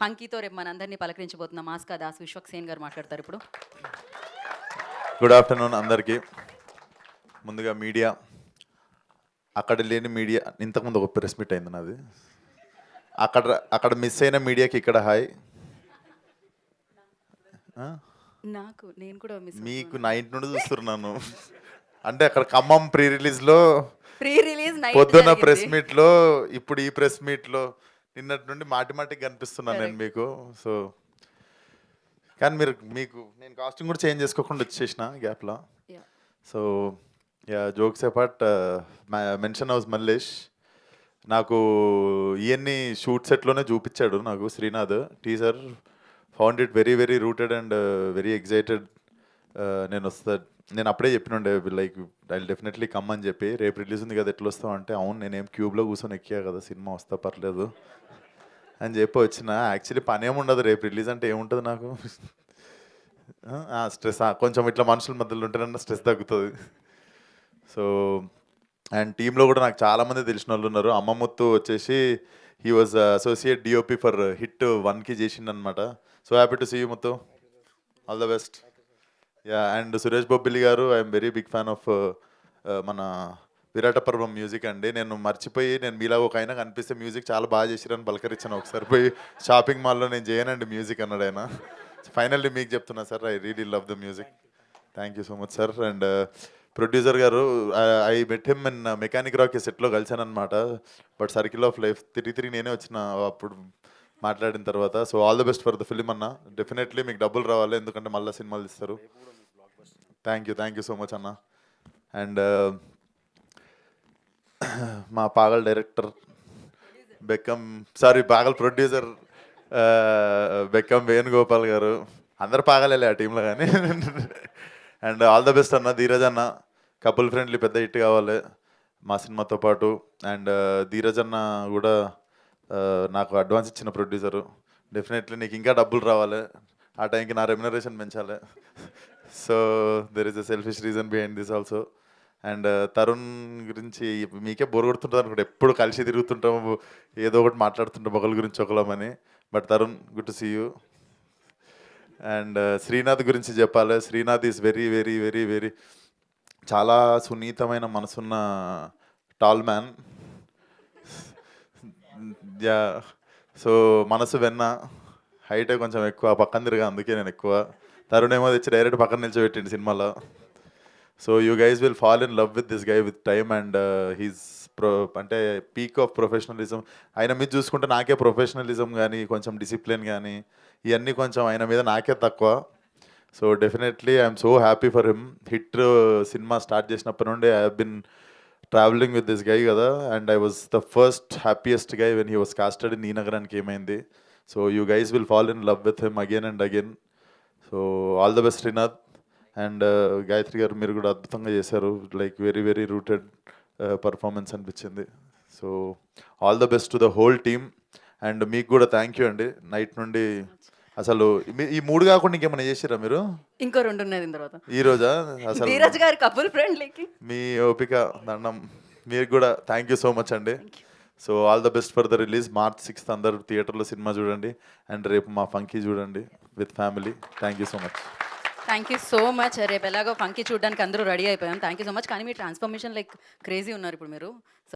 ఫంకీతో రేపు మనందరినీ పలకరించబోతున్న మాస్కా దాస్ విశ్వక్సేన్ గారు మాట్లాడతారు ఇప్పుడు. గుడ్ ఆఫ్టర్నూన్ అందరికీ. ముందుగా మీడియా, అక్కడ లేని మీడియా, ఇంతకుముందు ఒక ప్రెస్ మీట్ అయింది నాది, అక్కడ అక్కడ మిస్ అయిన మీడియాకి ఇక్కడ హాయ్. నేను కూడా మిస్ మీకు నైట్ నుండి చూస్తున్నాను. అంటే అక్కడ ఖమ్మం ప్రీ రిలీజ్లో, ప్రీ రిలీజ్ నైట్ పొద్దున్న ప్రెస్ మీట్లో, ఇప్పుడు ఈ ప్రెస్ మీట్లో, నిన్నటి నుండి మాటి మాటికి కనిపిస్తున్నాను నేను మీకు. సో కానీ మీకు నేను కాస్ట్యూమ్ కూడా చేంజ్ చేసుకోకుండా వచ్చేసిన గ్యాప్లో. So yeah, jokes apart, mansion house Mallesh నాకు ఇవన్నీ షూట్ సెట్లోనే చూపించాడు నాకు Srinath. Teaser found it very very rooted and very excited. నేను అప్పుడే చెప్పినుండే లైక్ ఐ డెఫినెట్లీ కమ్ అని చెప్పి. రేపు రిలీజ్ ఉంది కదా, ఎట్లా వస్తావు అంటే, అవును నేనేం క్యూబ్లో కూర్చొని ఎక్కా కదా, సినిమా వస్తా పర్లేదు అని చెప్పి వచ్చిన. యాక్చువల్లీ పని ఏముండదు, రేపు రిలీజ్ అంటే ఏముంటుంది నాకు, స్ట్రెస్ కొంచెం ఇట్లా మనుషుల మధ్యలో ఉంటేనన్నా స్ట్రెస్ తగ్గుతుంది. సో అండ్ టీంలో కూడా నాకు చాలామంది తెలిసిన వాళ్ళు ఉన్నారు. అమ్మముత్తు వచ్చేసి he was associate DOP for HIT 1కి చేసిండనమాట. So happy to see you Muthu, all the best. Yeah, and Suresh Bobbili గారు, I'm very big fan of మన విరాట పర్వం మ్యూజిక్ అండి. నేను మర్చిపోయి, నేను మీలాగా ఒక ఆయన కనిపిస్తే మ్యూజిక్ చాలా బాగా చేసిరని పలకరించాను. ఒకసారి పోయి షాపింగ్ మాల్లో నేను చేయనండి మ్యూజిక్ అన్నాడు ఆయన. ఫైనల్లీ మీకు చెప్తున్నా sir, I really love the music. Thank you so much sir. And producer గారు, I met him in mechanic rock సెట్లో కలిసాను అనమాట. బట్ సర్కిల్ ఆఫ్ లైఫ్ తిరిగి నేనే వచ్చిన అప్పుడు మాట్లాడిన తర్వాత. So all the best for the film అన్న. డెఫినెట్లీ మీకు డబ్బులు రావాలి, ఎందుకంటే మళ్ళీ సినిమాలు ఇస్తారు. థ్యాంక్ యూ సో మచ్ అన్న. అండ్ మా పాగల్ డైరెక్టర్ పాగల్ ప్రొడ్యూసర్ బెక్కం వేణుగోపాల్ గారు, అందరు పాగలేలే ఆ టీంలో కానీ. అండ్ ఆల్ ద బెస్ట్ అన్న. ధీరజ్ అన్న, కపుల్ ఫ్రెండ్లీ పెద్ద హిట్ కావాలి మా సినిమాతో పాటు. అండ్ ధీరజ్ అన్న కూడా నాకు అడ్వాన్స్ ఇచ్చిన ప్రొడ్యూసరు. డెఫినెట్లీ నీకు ఇంకా డబ్బులు రావాలి, ఆ టైంకి నా రెమ్యునరేషన్ పెంచాలి. So there is a selfish reason behind this also. And Tarun గురించి మీకే బోర్ కొడుతుంటుంది అనుకుంటే, ఎప్పుడు కలిసి తిరుగుతుంటాము, ఏదో ఒకటి మాట్లాడుతుంటాం ఒకరి గురించి ఒకళ్ళమని. But Tarun, good to see you. And Srinath గురించి చెప్పాలి. Srinath is very very very very చాలా సున్నితమైన మనసున్న టాల్ మ్యాన్. యా, సో మనసు వెన్న, హైటే కొంచెం ఎక్కువ, పక్కన తిరిగా, అందుకే నేను ఎక్కువ. తరుణ్ ఏమో తెచ్చి డైరెక్ట్ పక్కన నిల్చోబెట్టిండు సినిమాలో. So you guys will fall in love with this guy with time. And he's అంటే పీక్ ఆఫ్ ప్రొఫెషనలిజం. ఆయన మీద చూసుకుంటే నాకే ప్రొఫెషనలిజం కానీ, కొంచెం డిసిప్లిన్ కానీ, ఇవన్నీ కొంచెం ఆయన మీద నాకే తక్కువ. So definitely I'm so happy for him. HIT cinema start చేసినప్పటి నుండి I have been travelling with this guy కదా. And I was the first happiest guy when he was casted in ఈ నగరానికి ఏమైంది. So you guys will fall in love with him again and again. So all the best Srinath. And Gayatri గారు, మీరు కూడా అద్భుతంగా చేశారు. Like very very rooted performance అనిపించింది. So all the best to the whole team. And మీకు కూడా thank you అండి. Night నుండి అసలు ఈ 3 కాకుండా ఇంకేమైనా చేసిరా మీరు? ఇంకో 2 ఉన్నాయి దీని తర్వాత. ఈ రోజా? అసలు ధీరజ్ గారి కపుల్ ఫ్రెండ్లీకి మీ ఓపిక దండం. మీరు కూడా థ్యాంక్ యూ సో మచ్ అండి. So all the best for the release. March 6th అందరు థియేటర్లో సినిమా చూడండి. అండ్ రేపు మా ఫంకీ చూడండి with family. Thank you so much. Thank you so much. రేపు ఎలాగో ఫంకీ చూడడానికి అందరూ రెడీ అయిపోయాం. Thank you so much. కానీ మీ ట్రాన్స్ఫర్మేషన్ లైక్ క్రేజీ ఉన్నారు ఇప్పుడు మీరు.